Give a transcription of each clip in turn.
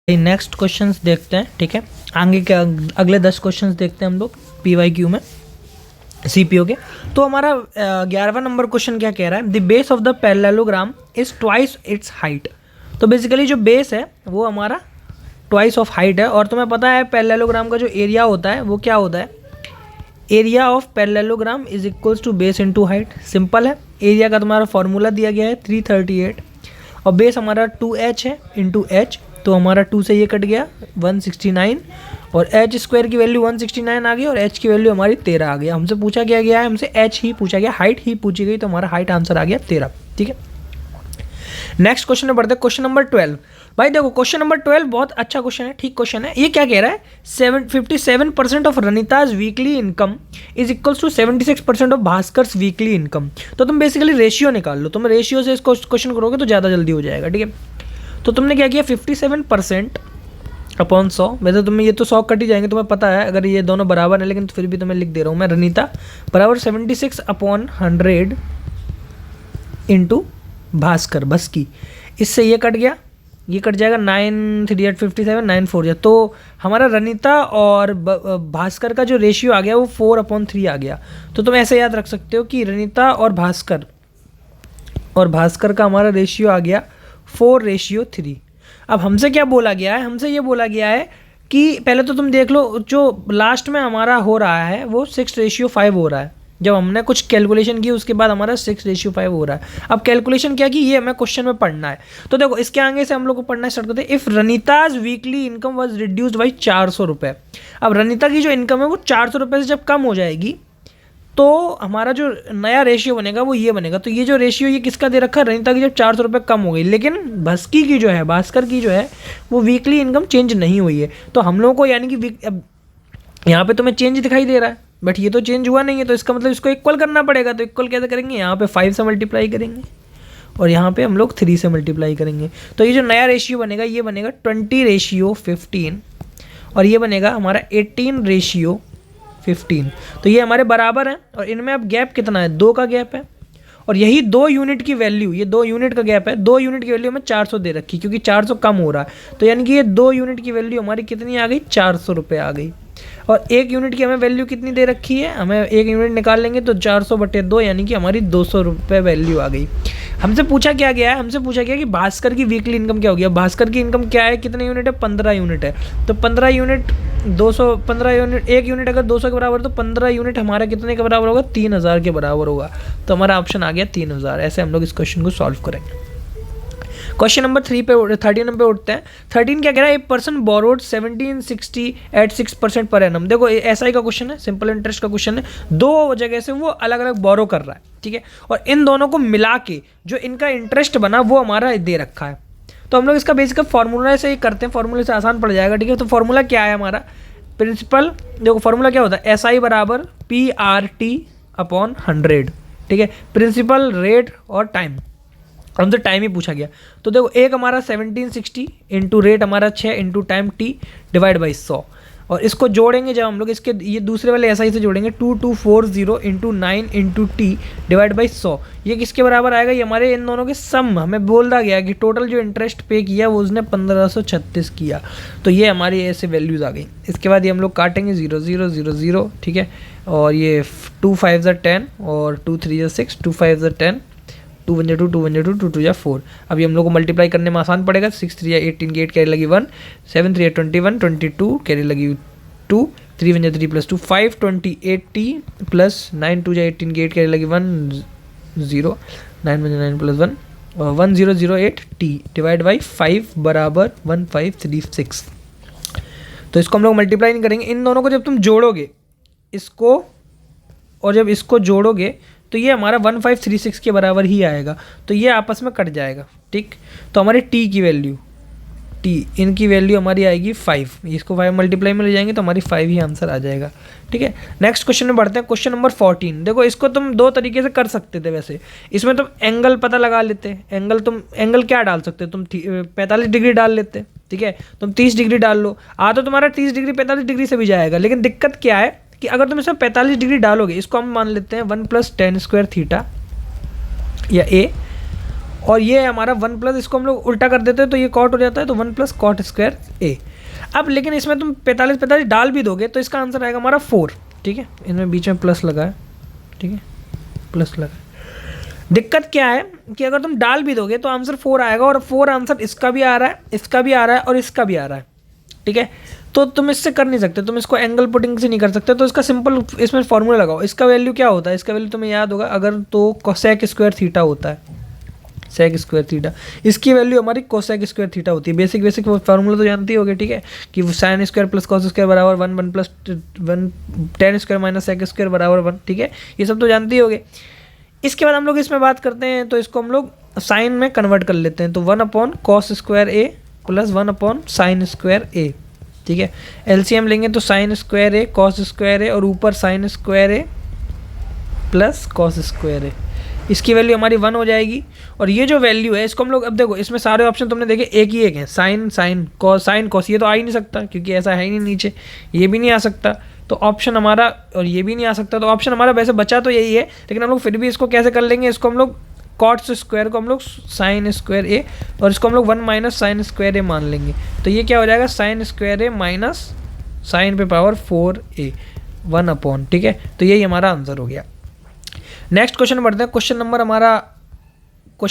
Next questions देखते हैं। ठीक है, आगे के अगले 10 क्वेश्चंस देखते हैं हम लोग PYQ में CPO के। तो हमारा 11वां नंबर क्वेश्चन क्या कह रहा है, the base of the parallelogram is twice its height. तो बेसिकली जो बेस है वो हमारा ट्वाइस ऑफ हाइट है। और तुम्हें पता है पैरेललोग्राम का जो एरिया होता है वो क्या होता है, area of parallelogram is equals to base into height. Simple है, एरिया का तुम्हारा फॉर्मूला दिया गया है 338 और बेस हमारा 2h है इंटू h, तो हमारा 2 से ये कट गया 169 और h स्क्वायर की वैल्यू 169 आ गई और h की वैल्यू हमारी 13 आ गया। हमसे पूछा क्या गया है, हमसे h ही पूछा गया, हाइट ही पूछी गई, तो हमारा हाइट आंसर आ गया 13। ठीक है, नेक्स्ट क्वेश्चन में बढ़ते हैं, क्वेश्चन नंबर 12। भाई देखो क्वेश्चन नंबर 12 बहुत अच्छा क्वेश्चन है, ठीक क्वेश्चन है। ये क्या कह रहा है, 57% of Ranita's weekly income is equals to 76% of Bhaskar's weekly income. तो तुम बेसिकली रेशियो निकाल लो, तुम रेशियो से इसको क्वेश्चन करोगे तो ज़्यादा जल्दी हो जाएगा। ठीक है, तो तुमने क्या किया 57% अपॉन 100, वैसे तुम्हें ये तो 100 कट ही जाएंगे, तुम्हें पता है अगर ये दोनों बराबर है, लेकिन फिर भी तुम्हें लिख दे रहा हूँ मैं, रनीता बराबर 76 अपॉन 100 इंटू भास्कर बस की। इससे ये कट गया, ये कट जाएगा 9 3 8 57 9 4 जा, तो हमारा रनीता और भास्कर का जो रेशियो आ गया वो 4/3 आ गया। तो तुम ऐसे याद रख सकते हो कि रनीता और भास्कर का हमारा रेशियो आ गया 4:3। अब हमसे क्या बोला गया है, हमसे ये बोला गया है कि पहले तो तुम देख लो जो लास्ट में हमारा हो रहा है वो 6:5 हो रहा है। जब हमने कुछ कैलकुलेशन की उसके बाद हमारा 6:5 हो रहा है। अब कैलकुलेशन क्या की ये हमें क्वेश्चन में पढ़ना है। तो देखो इसके आगे से हम लोग को पढ़ना स्टार्ट करते हैं। If Ranita's weekly income was reduced by 400 रुपये। अब रनीता की जो इनकम है वो 400 रुपये से जब कम हो जाएगी तो हमारा जो नया रेशियो बनेगा वो ये बनेगा। तो ये जो रेशियो ये किसका दे रखा है, रनीता की जब 400 रुपये कम हो गई, लेकिन भास्कर की जो है वो वीकली इनकम चेंज नहीं हुई है। तो हम लोगों को यानी कि यहाँ पे तुम्हें चेंज दिखाई दे रहा है बट ये तो चेंज हुआ नहीं है, तो इसका मतलब इसको इक्वल करना पड़ेगा। तो इक्वल कैसे करेंगे, यहाँ पे 5 से मल्टीप्लाई करेंगे और यहाँ पे हम लोग 3 से मल्टीप्लाई करेंगे। तो ये जो नया रेशियो बनेगा ये बनेगा 20:15 और ये बनेगा हमारा 18:15। तो ये हमारे बराबर है और इनमें अब गैप कितना है, 2 का गैप है और यही 2 यूनिट की वैल्यू, ये 2 यूनिट का गैप है, 2 यूनिट की वैल्यू हमें 400 दे रखी क्योंकि 400 कम हो रहा है। तो यानी कि ये 2 यूनिट की वैल्यू हमारी कितनी आ गई, 400 रुपये आ गई। और 1 यूनिट की हमें वैल्यू कितनी दे रखी है, हमें 1 यूनिट निकाल लेंगे तो 400/2 यानी कि हमारी 200 रुपये वैल्यू आ गई। हमसे पूछा क्या गया है, हमसे पूछा गया कि भास्कर की वीकली इनकम क्या होगी। अब भास्कर की इनकम क्या है, कितने यूनिट है, 15 यूनिट है। तो 15 यूनिट 200, 15 यूनिट, 1 यूनिट अगर 200 के बराबर तो 15 यूनिट हमारा कितने के बराबर होगा, 3000 के बराबर होगा। तो हमारा ऑप्शन आ गया 3000। ऐसे हम लोग इस क्वेश्चन को सॉल्व करेंगे। क्वेश्चन नंबर 13 पे उठते हैं। 13 क्या कह रहा है, a person borrowed 1760 eight 6% per annum. देखो SI का क्वेश्चन है, सिंपल इंटरेस्ट का क्वेश्चन है, 2 जगह से वो अलग अलग बोरो कर रहा है। ठीक है, और इन दोनों को मिला के जो इनका इंटरेस्ट बना वो हमारा दे रखा है। तो हम लोग इसका बेसिक फार्मूला से ही करते हैं, फार्मूले से आसान पड़ जाएगा। ठीक है, तो फार्मूला क्या है हमारा, प्रिंसिपल, देखो फार्मूला क्या होता है, SI बराबर PRT/100। ठीक है, प्रिंसिपल, रेट और टाइम, हमसे टाइम ही पूछा गया। तो देखो एक हमारा 1760 इंटू रेट हमारा 6 into time T divide by 100 और इसको जोड़ेंगे जब हम लोग इसके ये दूसरे वाले SI से जोड़ेंगे 2240 into 9 into T divide by 100, ये किसके बराबर आएगा, ये हमारे इन दोनों के सम हमें बोला गया कि टोटल जो इंटरेस्ट पे किया वो उसने 1536 किया। तो ये हमारी ऐसे वैल्यूज़ आ गई। इसके बाद ये हम लोग काटेंगे 0 0 0 0। ठीक है, और ये 2 5 10 और 2 3 6, 2 5 10, 2 1 2, 2 1 2, 2 2 4। अभी हम लोग को मल्टीप्लाई करने में आसान पड़ेगा। 6 3 18 की 8 कैरी लगी 1, 7 3 21 22 कैरी लगी 2, 3 1 3 + 2 5 28T प्लस 9 2 18 की 8 कैरी लगी 1 0, 9 1 9 + 1 और 1008T डिवाइड बाई 5 बराबर 1536। तो इसको हम लोग मल्टीप्लाई नहीं करेंगे, इन दोनों को जब तुम जोड़ोगे इसको और जब इसको जोड़ोगे तो ये हमारा 1536 के बराबर ही आएगा। तो ये आपस में कट जाएगा। ठीक, तो हमारी T की वैल्यू, T इनकी वैल्यू हमारी आएगी 5, इसको 5 मल्टीप्लाई में ले जाएंगे तो हमारी 5 ही आंसर आ जाएगा। ठीक है, नेक्स्ट क्वेश्चन में बढ़ते हैं। Question number 14। देखो इसको तुम 2 तरीके से कर सकते थे वैसे, इसमें तुम एंगल पता लगा लेते। एंगल क्या डाल सकते, तुम 45 डिग्री डाल लेते। ठीक है, तुम 30 डिग्री डाल लो, तो तुम्हारा 30 डिग्री 45 डिग्री से भी जाएगा। लेकिन दिक्कत क्या है कि अगर तुम इसमें 45 डिग्री डालोगे, इसको हम मान लेते हैं 1 + tan² थीटा या A, और ये है हमारा 1 प्लस, इसको हम लोग उल्टा कर देते हैं तो ये कॉट हो जाता है, तो 1 प्लस कॉट स्क्वायर ए। अब लेकिन इसमें तुम 45 डाल भी दोगे तो इसका आंसर आएगा हमारा 4, ठीक है। इनमें बीच में प्लस लगा है, ठीक है, प्लस लगा है। दिक्कत क्या है कि अगर तुम डाल भी दोगे तो आंसर 4 आएगा, और 4 आंसर इसका भी आ रहा है, इसका भी आ रहा है और इसका भी आ रहा है, ठीक है। तो तुम इससे कर नहीं सकते, तुम इसको एंगल पुटिंग से नहीं कर सकते, तो इसका सिंपल इसमें फॉर्मूला लगाओ। इसका वैल्यू क्या होता है, इसका वैल्यू तुम्हें याद होगा अगर, तो कोसेक स्क्वायर थीटा होता है, सेक स्क्वायर थीटा। इसकी वैल्यू हमारी कोसेक स्क्वायर थीटा होती है। बेसिक फार्मूला तो जानती होगी, ठीक है, कि sine square plus cos square बराबर 1, 1 plus 1 tan square minus sec square बराबर 1, ठीक है, ये सब तो जानती होगे। इसके बाद हम लोग इसमें बात करते हैं, तो इसको हम लोग साइन में कन्वर्ट कर लेते हैं, तो 1 अपॉन कॉस स्क्वायर ए प्लस 1 अपॉन साइन स्क्वायर ए, ठीक है। एलसीएम लेंगे तो साइन स्क्वायर ए कॉस स्क्वायर ए और ऊपर साइन स्क्वायर ए प्लस कॉस स्क्वायर ए, इसकी वैल्यू हमारी 1 हो जाएगी। और ये जो वैल्यू है इसको हम लोग, अब देखो इसमें सारे ऑप्शन तुमने देखे एक ही एक है, साइन कॉस, ये तो आ ही नहीं सकता क्योंकि ऐसा है ही नहीं नीचे, ये भी नहीं आ सकता, तो ऑप्शन हमारा, और ये भी नहीं आ सकता, तो ऑप्शन हमारा वैसे बचा तो यही है, लेकिन हम लोग फिर भी इसको कैसे कर लेंगे, इसको हम लोग कॉट स्क्वायर को हम लोग साइन स्क्वायर ए और इसको हम लोग 1 माइनस साइन स्क्वायर ए मान लेंगे, तो ये क्या हो जाएगा साइन स्क्वायर ए माइनस साइन पे पावर 4a 1 अपॉन, ठीक है। तो यही हमारा आंसर हो गया। नेक्स्ट क्वेश्चन बढ़ते हैं। क्वेश्चन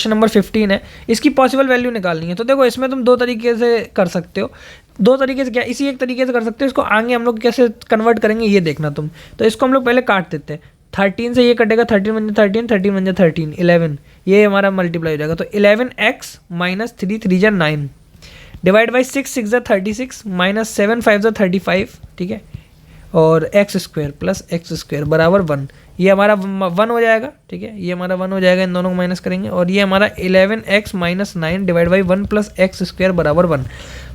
नंबर 15 है। इसकी पॉसिबल वैल्यू निकालनी है। तो देखो इसमें तुम दो तरीके से कर सकते हो, दो तरीके से क्या, इसी एक तरीके से कर सकते हो, इसको आगे हम लोग कैसे कन्वर्ट करेंगे ये देखना तुम। तो इसको हम लोग पहले काट देते हैं, 13 से ये कटेगा, 13 बन जाए 13, 13 बन जाए 13, 11, ये हमारा मल्टीप्लाई हो जाएगा, तो 11x माइनस 3 3 जा 9 डिवाइड बाई 6 6 जा 36 माइनस 7 5 जा 35, ठीक है, और x square plus x square बराबर 1, ये हमारा 1 हो जाएगा, ठीक है, ये हमारा 1 हो जाएगा, इन दोनों को माइनस करेंगे, और ये हमारा 11x minus 9 divide by 1 plus x square बराबर 1,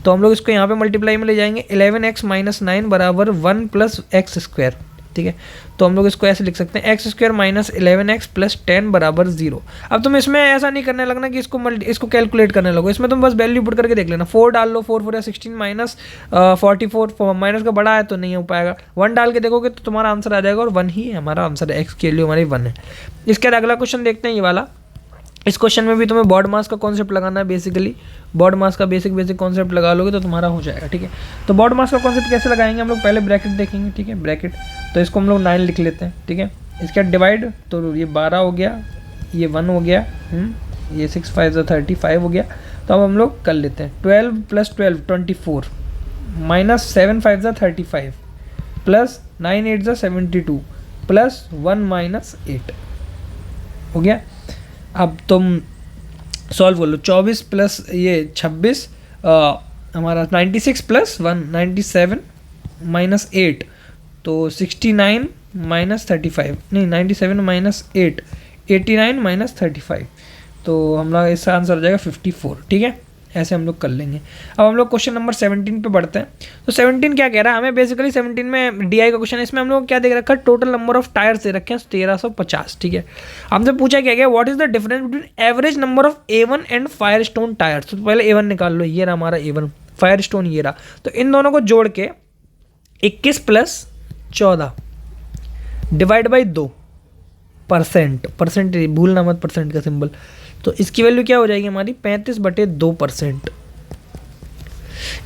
तो हम लोग इसको यहाँ पे मल्टीप्लाई में ले जाएंगे, 11x माइनस 9 बराबर 1 प्लस एक्स स्क्वायर, ठीक है। तो हम लोग इसको ऐसे लिख सकते हैं, x square minus 11x plus 10 बराबर 0। अब तुम इसमें ऐसा नहीं करने लगना कि इसको कैलकुलेट करने लगो, इसमें तुम बस वैल्यू पुट करके देख लेना, 4 डाल लो, 4 4 या 16 माइनस 44, माइनस का बड़ा है तो नहीं हो पाएगा, 1 डाल के देखोगे तो तुम्हारा आंसर आ जाएगा, और 1 ही हमारा आंसर है, एक्स की वैल्यू हमारी 1 है। इसके बाद अगला क्वेश्चन देखते हैं, ये वाला। इस क्वेश्चन में भी तुम्हें बॉड मास का कॉन्सेप्ट लगाना है, बेसिकली बॉड मास का बेसिक कॉन्सेप्ट लगा लोगे तो तुम्हारा हो जाएगा, ठीक है। तो बॉड मास का कॉन्सेप्ट कैसे लगाएंगे हम लोग, पहले ब्रैकेट देखेंगे, ठीक है, ब्रैकेट, तो इसको हम लोग 9 लिख लेते हैं, ठीक है। इसका डिवाइड, तो ये 12 हो गया, ये 1 हो गया, ये 6 5 35 हो गया, तो अब हम लोग कर लेते हैं 12 plus 12 24 minus 7 5 35 plus 9 8 72 plus 1 minus 8 हो गया। अब तुम सॉल्व कर लो, 24 प्लस ये 26 हमारा 96 प्लस 1 97 माइनस 8, तो 69 माइनस 35, नहीं 97 माइनस 8 89 माइनस 35, तो हमारा इसका आंसर हो जाएगा 54, ठीक है। ऐसे हम लोग कर लेंगे। अब हम लोग क्वेश्चन नंबर 17 पे बढ़ते हैं। तो 17 क्या कह रहा है हमें, बेसिकली 17 में डीआई का क्वेश्चन है, इसमें हम लोग क्या देख रखा है, टोटल नंबर ऑफ टायर्स दे रखे हैं 1350, ठीक है। हमसे पूछा क्या गया, what is the difference between average number of A1 and fire stone tyres. तो पहले A1 निकाल लो, ये रहा हमारा A1, फायर स्टोन ये रहा, तो इन दोनों को जोड़ के 21 प्लस 14 डिवाइड बाई 2 परसेंट भूलना मत, परसेंट का सिंबल, तो इसकी वैल्यू क्या हो जाएगी हमारी 35/2%।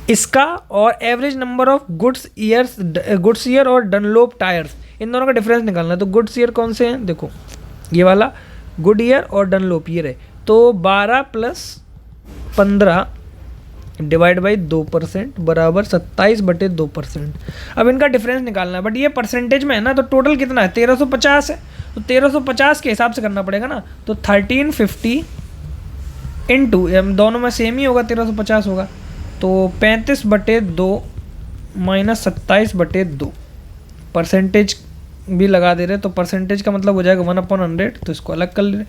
इसका और average number of goods year और डनलोप टायर्स, इन दोनों का डिफरेंस निकालना है। तो गुड्स ईयर कौन से हैं, देखो ये वाला गुड ईयर और डनलोप ईयर है, तो 12 प्लस 15 डिवाइड बाई 2% बराबर 27/2%। अब इनका डिफरेंस निकालना है, बट ये परसेंटेज में है ना, तो टोटल कितना है 1350 है, तो 1350 के हिसाब से करना पड़ेगा ना, तो 1350 इंटू, दोनों में सेम ही होगा, 1350 होगा, तो 35/2 माइनस 27/2, परसेंटेज भी लगा दे रहे, तो परसेंटेज का मतलब हो जाएगा 1/100, तो इसको अलग कर ले रहे।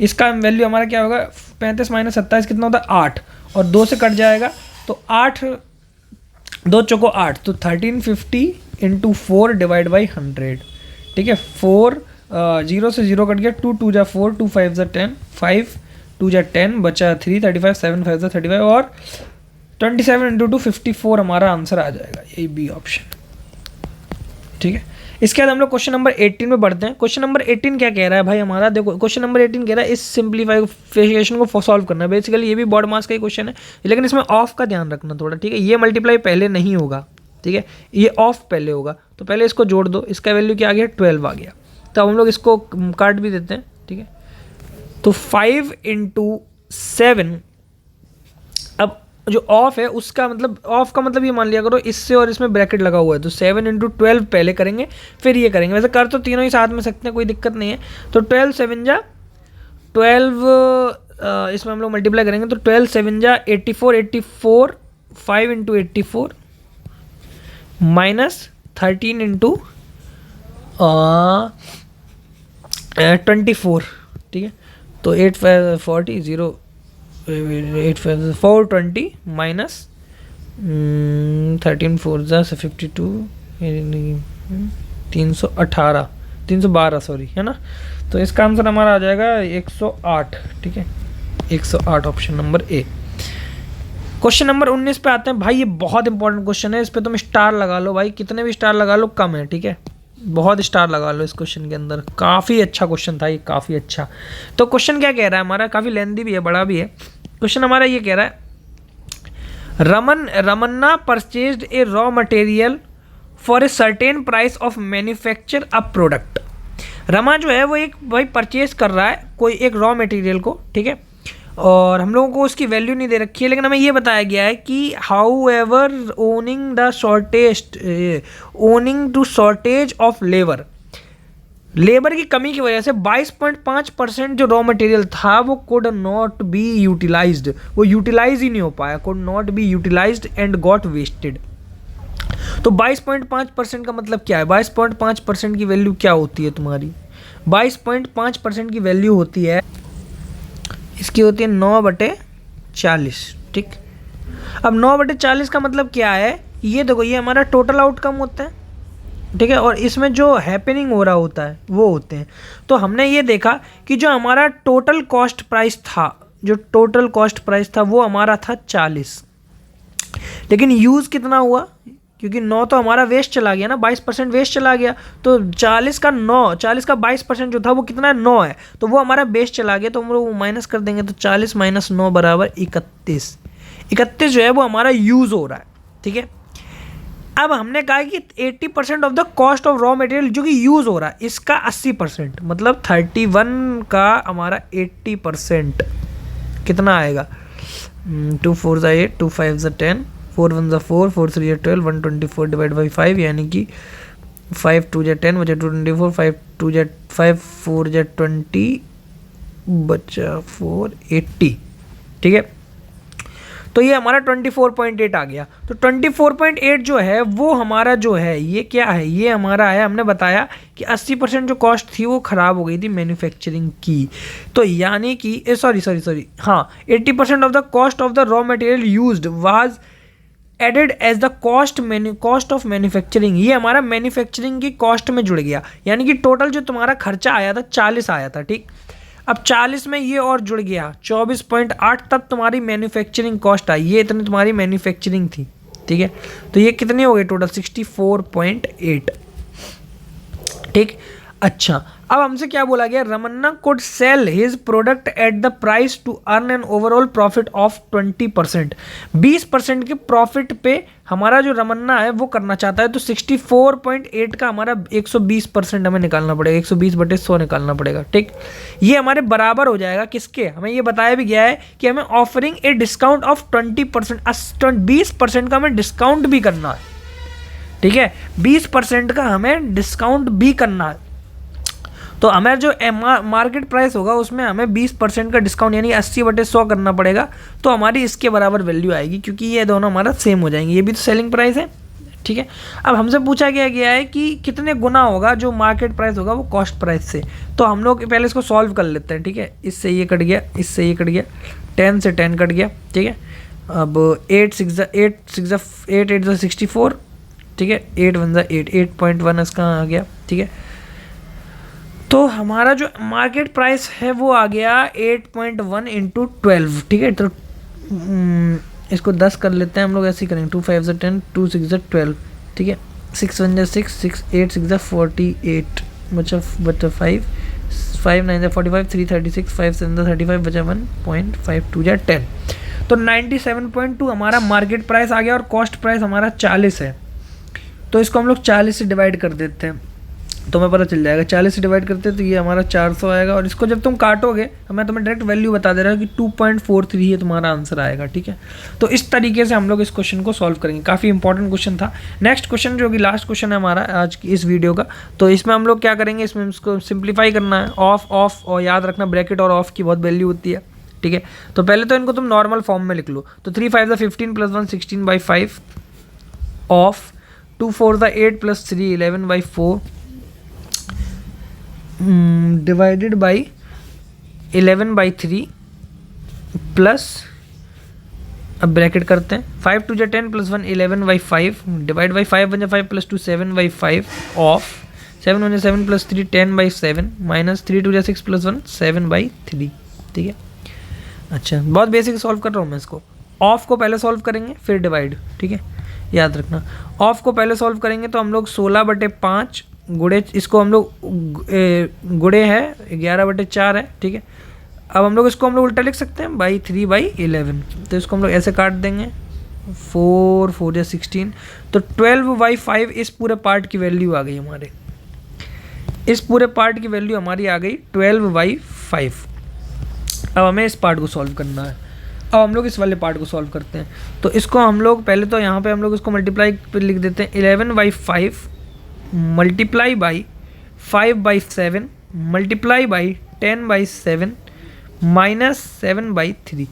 इसका वैल्यू हमारा क्या होगा, 35 माइनस 27 कितना होता है 8, और 2 से कट जाएगा, तो 8 2 चौको 8, तो 1350 इंटू 4 डिवाइड बाई 100, ठीक है। 4 0 से 0 कट गया, 2 2 जा 4 2 5 जा 10 5 2 जा 10 बचा 3 35 7 5 जा 35, और 27 इंटू 2 54 हमारा आंसर आ जाएगा, यही बी ऑप्शन। ठीक है। इसके बाद हम लोग क्वेश्चन नंबर 18 में बढ़ते हैं। क्वेश्चन नंबर 18 क्या कह रहा है भाई हमारा, देखो क्वेश्चन नंबर 18 कह रहा है इस सिंप्लीफिकेशन को सॉल्व करना है। बेसिकली ये भी बोर्ड मार्क्स का ही क्वेश्चन है, लेकिन इसमें ऑफ का ध्यान रखना थोड़ा, ठीक है। ये मल्टीप्लाई पहले नहीं होगा, ठीक है, ये ऑफ पहले होगा, तो पहले इसको जोड़ दो। इसका वैल्यू क्या आ गया, 12 आ गया। तो हम लोग इसको काट भी देते हैं, ठीक है। तो 5 × 7, अब जो ऑफ है उसका मतलब, ऑफ का मतलब ये मान लिया करो इससे और इसमें ब्रैकेट लगा हुआ है, तो 7 × 12 पहले करेंगे फिर ये करेंगे। वैसे कर तो तीनों ही साथ में सकते हैं, कोई दिक्कत नहीं है। तो 12 7 जा 12, इसमें हम लोग मल्टीप्लाई करेंगे तो 12 7 जा 84, 84 5 × 84 माइनस 13 × 24, ठीक है। तो 8 5 40 0 8 5 420 माइनस 13 4 जा 52 318 312 सॉरी, है ना। तो इसका आंसर हमारा आ जाएगा 108, ठीक है, 108 option number A. Question number 19 पे आते हैं भाई। ये बहुत इंपॉर्टेंट क्वेश्चन है, इस पे तुम स्टार लगा लो भाई, कितने भी स्टार लगा लो कम है, ठीक है। बहुत स्टार लगा लो इस क्वेश्चन के अंदर, काफ़ी अच्छा क्वेश्चन था ये, काफ़ी अच्छा। तो क्वेश्चन क्या कह रहा है हमारा, काफ़ी लेंथी भी है, बड़ा भी है क्वेश्चन हमारा। ये कह रहा है Ramanna purchased a raw material for a certain price of manufacture a product. Rama जो है वो एक भाई परचेज कर रहा है कोई एक रॉ मटेरियल को, ठीक है, और हम लोगों को उसकी वैल्यू नहीं दे रखी है, लेकिन हमें ये बताया गया है कि however owing to shortage of labour की कमी की वजह से 22.5% जो रॉ मटेरियल था वो कुड नॉट बी यूटिलाइज्ड, वो यूटिलाइज ही नहीं हो पाया, could not be utilized and got wasted. तो 22.5% का मतलब क्या है, 22.5% की वैल्यू क्या होती है तुम्हारी, 22.5% की वैल्यू होती है, इसकी होती है 9/40, ठीक। अब 9/40 का मतलब क्या है, ये देखो ये हमारा टोटल आउटकम होता है, ठीक है, और इसमें जो हैपनिंग हो रहा होता है वो होते हैं। तो हमने ये देखा कि जो हमारा टोटल कॉस्ट प्राइस था वो हमारा था 40, लेकिन यूज़ कितना हुआ, क्योंकि 9 तो हमारा वेस्ट चला गया ना, 22% वेस्ट चला गया, तो 40 का 22% जो था वो कितना है, 9 है, तो वो हमारा वेस्ट चला गया, तो हम लोग माइनस कर देंगे, तो 40 - 9 = 31। 31 जो है वो हमारा यूज़ हो रहा है, ठीक है। अब हमने कहा कि 80% of the cost of raw material जो कि यूज़ हो रहा है इसका 80%, मतलब 31 का हमारा 80% कितना आएगा, 2 4 = 8, 2 5 = 10, 4 1 = 4, 4 3 = 12, 124 / 5, यानी कि 5 2 = 10 बचा 224, 5 2 = 5 4 = 20 बचा 4 80, ठीक है। तो ये हमारा 24.8 आ गया। तो 24.8 जो है वो हमारा जो है ये क्या है, ये हमारा है, हमने बताया कि 80% जो कॉस्ट थी वो ख़राब हो गई थी मैन्युफैक्चरिंग की, तो यानी कि सॉरी हाँ, 80% of the cost of the raw material used was added as the cost of manufacturing. ये हमारा मैन्युफैक्चरिंग की कॉस्ट में जुड़ गया, यानी कि टोटल जो तुम्हारा खर्चा आया था 40 आया था, ठीक। अब 40 में ये और जुड़ गया 24.8, तब तुम्हारी मैन्युफैक्चरिंग कॉस्ट आई, ये इतनी तुम्हारी मैन्युफैक्चरिंग थी, ठीक है। तो ये कितनी हो गई टोटल, 64.8, ठीक। अच्छा, अब हमसे क्या बोला गया, Ramanna could sell his product at the price to earn an overall profit of 20%। 20% के प्रॉफिट पे हमारा जो रमन्ना है वो करना चाहता है, तो 64.8 का हमारा 120% हमें निकालना पड़ेगा, 120/100 निकालना पड़ेगा, ठीक। ये हमारे बराबर हो जाएगा किसके, हमें ये बताया भी गया है कि हमें ऑफरिंग ए डिस्काउंट ऑफ 20%, 20% का हमें डिस्काउंट भी करना है, ठीक है, 20% का हमें डिस्काउंट भी करना है। तो हमें जो मार्केट प्राइस होगा उसमें हमें 20% का डिस्काउंट यानी 80/100 करना पड़ेगा, तो हमारी इसके बराबर वैल्यू आएगी, क्योंकि ये दोनों हमारा सेम हो जाएंगे, ये भी तो सेलिंग प्राइस है, ठीक है। अब हमसे पूछा गया है कि कितने गुना होगा जो मार्केट प्राइस होगा वो कॉस्ट प्राइस से, तो हम लोग पहले इसको सॉल्व कर लेते हैं, ठीक है। इससे ये कट गया, इससे ये कट गया, 10 से 10 कट गया, ठीक है। अब 8 6 8 8 64, ठीक है, 8 1 8, 8.1 इसका आ गया, ठीक है। तो हमारा जो मार्केट प्राइस है वो आ गया 8.1 × 12, ठीक है। तो इसको 10 कर लेते हैं हम लोग, ऐसे ही करेंगे, 2 5 = 10, 2 6 = 12, ठीक है। 6 1 जा 6, 6 8 6 जा 48 बचा 5, 5 9 जा 45, 3 36, 5 7 जा 35 बचा 1.52 जा 10। तो 97.2 हमारा मार्केट प्राइस आ गया और कॉस्ट प्राइस हमारा 40 है। तो इसको हम लोग 40 से डिवाइड कर देते हैं तो हमें पता चल जाएगा। 40 से डिवाइड करते हैं तो ये हमारा 400 आएगा, और इसको जब तुम काटोगे तो मैं तुम्हें डायरेक्ट वैल्यू बता दे रहा हूँ कि 2.43 ये तुम्हारा आंसर आएगा, ठीक है। तो इस तरीके से हम लोग इस क्वेश्चन को सॉल्व करेंगे। काफ़ी इंपॉर्टेंट क्वेश्चन था। नेक्स्ट क्वेश्चन जो कि लास्ट क्वेश्चन है हमारा आज की इस वीडियो का, तो इसमें हम लोग क्या करेंगे, इसमें इसको सिंप्लीफाई करना है। ऑफ और याद रखना ब्रैकेट और ऑफ की बहुत वैल्यू होती है, ठीक है। तो पहले तो इनको तुम नॉर्मल फॉर्म में लिख लो। तो 3 5 the 15 + 1 16/5 of 2 4 the 8 + 3 11/4 divided by 11/3 plus, अब ब्रैकेट करते हैं, 5 2 जा 10 + 1 11/5 डिवाइड बाई 5 1 जा 5 + 2 7/5 ऑफ 7 1 जा 7 + 3 10/7 माइनस 3 2 जा 6 + 1 7/3, ठीक है। अच्छा, बहुत बेसिक सॉल्व कर रहा हूँ मैं इसको। ऑफ को पहले सॉल्व करेंगे फिर डिवाइड, ठीक है, याद रखना। ऑफ को पहले सॉल्व करेंगे तो हम लोग 16/5 गुड़े, इसको हम लोग गुड़े है 11/4 है, ठीक है। अब हम लोग इसको हम लोग उल्टा लिख सकते हैं बाई 3/11। तो इसको हम लोग ऐसे काट देंगे, 4 4 या 16, तो 12/5 इस पूरे पार्ट की वैल्यू आ गई हमारे। इस पूरे पार्ट की वैल्यू हमारी आ गई 12/5। अब हमें इस पार्ट को सॉल्व करना है। अब हम लोग इस वाले पार्ट को सॉल्व करते हैं। तो इसको हम लोग पहले तो यहाँ पे हम लोग इसको मल्टीप्लाई पे लिख देते हैं, 11/5 multiply by 5/7 multiply by 10/7 minus 7/3।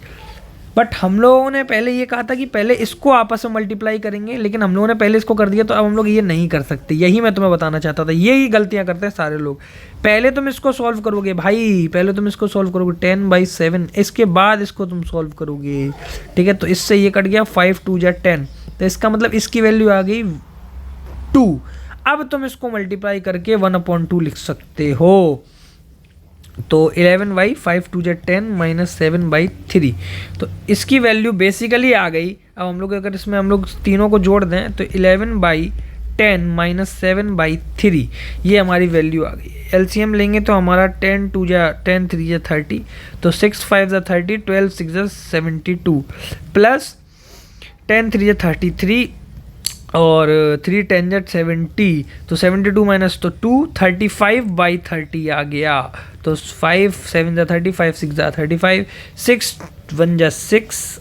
But हम लोगों ने पहले ये कहा था कि पहले इसको आपस में मल्टीप्लाई करेंगे, लेकिन हम लोगों ने पहले इसको कर दिया, तो अब हम लोग ये नहीं कर सकते। यही मैं तुम्हें बताना चाहता था, यही गलतियां करते हैं सारे लोग। पहले तुम इसको सॉल्व करोगे भाई, पहले तुम इसको सॉल्व करोगे 10/7, इसके बाद इसको तुम सॉल्व करोगे, ठीक है। तो इससे ये कट गया 5 2 जा 10, तो इसका मतलब इसकी वैल्यू आ गई 2। अब तुम इसको मल्टीप्लाई करके 1/2 लिख सकते हो। तो 11/5 2 जा 10 माइनस 7/3, तो इसकी वैल्यू बेसिकली आ गई। अब हम लोग अगर इसमें हम लोग तीनों को जोड़ दें तो 11/10 माइनस 7/3 ये हमारी वैल्यू आ गई। एलसीएम लेंगे तो हमारा 10 2 जा 10 3 जा 30, तो 6 5 जा 30, 12 6 जा 72 प्लस 10 3 जा 33 और 3 10 जा 70, तो 72 माइनस तो 2 35/30 आ गया। तो 5 7 जा 30, 5 6 जा 35, 6 1 जा 6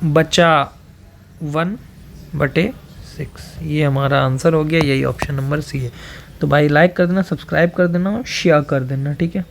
बचा 1/6। ये हमारा आंसर हो गया, यही ऑप्शन नंबर सी है। तो भाई लाइक कर देना, सब्सक्राइब कर देना और शेयर कर देना, ठीक है।